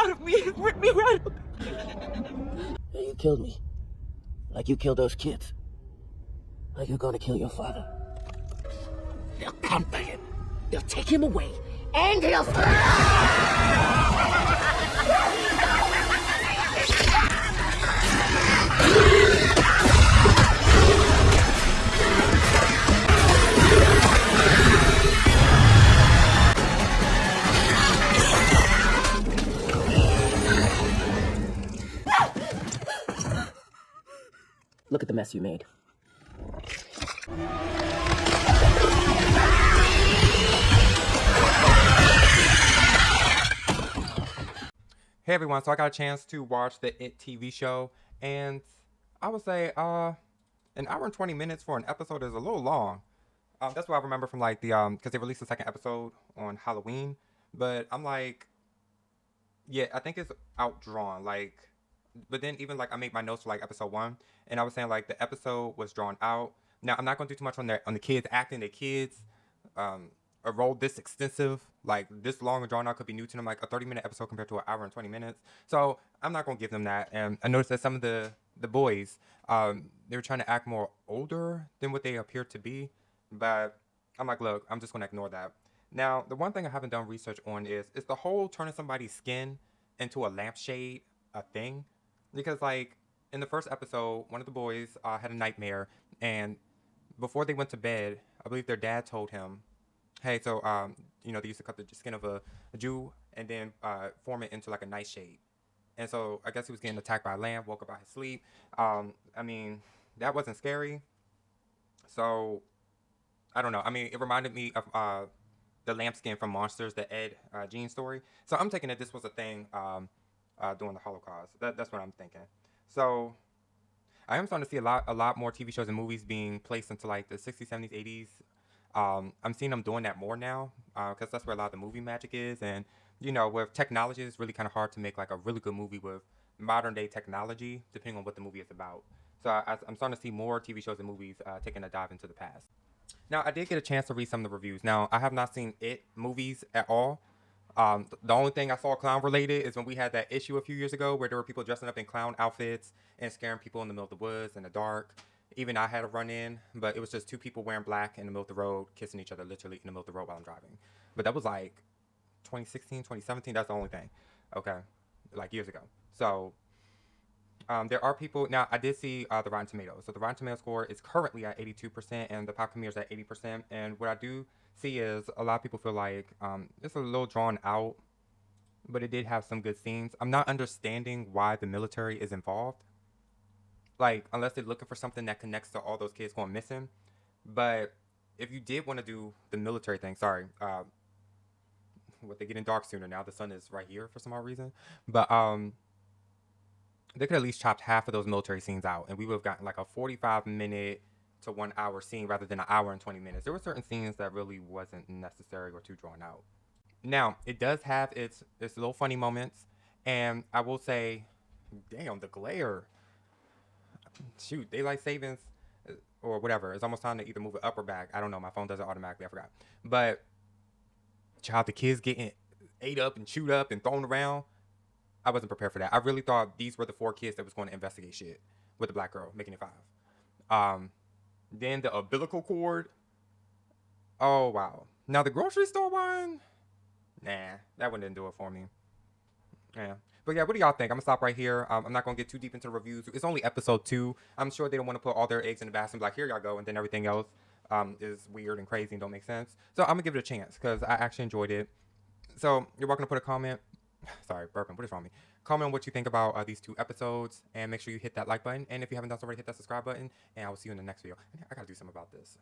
out of me and rip me right up. You killed me. Like you killed those kids. Like you're gonna kill your father. They'll come for him. They'll take him away. And he'll... Look at the mess you made. Hey everyone, so I got a chance to watch the It TV show, and I would say an hour and 20 minutes for an episode is a little long. That's what I remember from like the because they released the second episode on Halloween, but I'm like, yeah, I think it's outdrawn. Like, but then even like I made my notes for like episode 1, and I was saying like the episode was drawn out. Now I'm not gonna do too much on the kids acting. The kids, a role this extensive, like this long and drawn out, could be new to them. Like a 30-minute episode compared to an hour and 20 minutes. So I'm not gonna give them that. And I noticed that some of the boys, they were trying to act more older than what they appear to be. But I'm like, look, I'm just gonna ignore that. Now, the one thing I haven't done research on is the whole turning somebody's skin into a lampshade a thing? Because like in the first episode, one of the boys had a nightmare, and before they went to bed, I believe their dad told him, hey, so they used to cut the skin of a Jew and then form it into like a nightshade. And so I guess he was getting attacked by a lamb, woke up out of his sleep. I mean, that wasn't scary. So I don't know. I mean, it reminded me of the lambskin from Monsters, the Ed Gein story. So I'm thinking that this was a thing during the Holocaust. That's what I'm thinking. So I am starting to see a lot more TV shows and movies being placed into like the 60s, 70s, 80s. I'm seeing them doing that more now because that's where a lot of the movie magic is. And, with technology, it's really kind of hard to make like a really good movie with modern day technology, depending on what the movie is about. So I'm starting to see more TV shows and movies taking a dive into the past. Now, I did get a chance to read some of the reviews. Now, I have not seen It movies at all. The only thing I saw clown related is when we had that issue a few years ago where there were people dressing up in clown outfits and scaring people in the middle of the woods in the dark. Even I had a run in, but it was just two people wearing black in the middle of the road, kissing each other literally in the middle of the road while I'm driving. But that was like 2016, 2017. That's the only thing. Okay. Like years ago. So there are people. Now, I did see the Rotten Tomatoes. So the Rotten Tomatoes score is currently at 82%, and the Pop Premiere is at 80%. And what I do see is a lot of people feel like it's a little drawn out, but it did have some good scenes. I'm not understanding why the military is involved. Like, unless they're looking for something that connects to all those kids going missing. But if you did want to do the military thing, sorry, they're getting dark sooner now. The sun is right here for some odd reason. But they could at least chopped half of those military scenes out, and we would have gotten like a 45-minute to 1 hour scene rather than an hour and 20 minutes. There were certain scenes that really wasn't necessary or too drawn out. Now, it does have its little funny moments, and I will say, damn, the glare. Shoot, daylight savings or whatever. It's almost time to either move it up or back. I don't know. My phone does it automatically. I forgot. But, child, the kids getting ate up and chewed up and thrown around. I wasn't prepared for that. I really thought these were the 4 kids that was going to investigate shit with the black girl, making it 5. Then the umbilical cord. Oh, wow. Now, the grocery store one. Nah, that one didn't do it for me. Yeah. But yeah, what do y'all think? I'm going to stop right here. I'm not going to get too deep into the reviews. It's only episode 2. I'm sure they don't want to put all their eggs in the basket and be like, here y'all go. And then everything else is weird and crazy and don't make sense. So I'm going to give it a chance because I actually enjoyed it. So you're welcome to put a comment. Sorry, burping. What is wrong with me? Comment on what you think about these 2 episodes. And make sure you hit that like button. And if you haven't done so already, hit that subscribe button. And I will see you in the next video. I got to do something about this.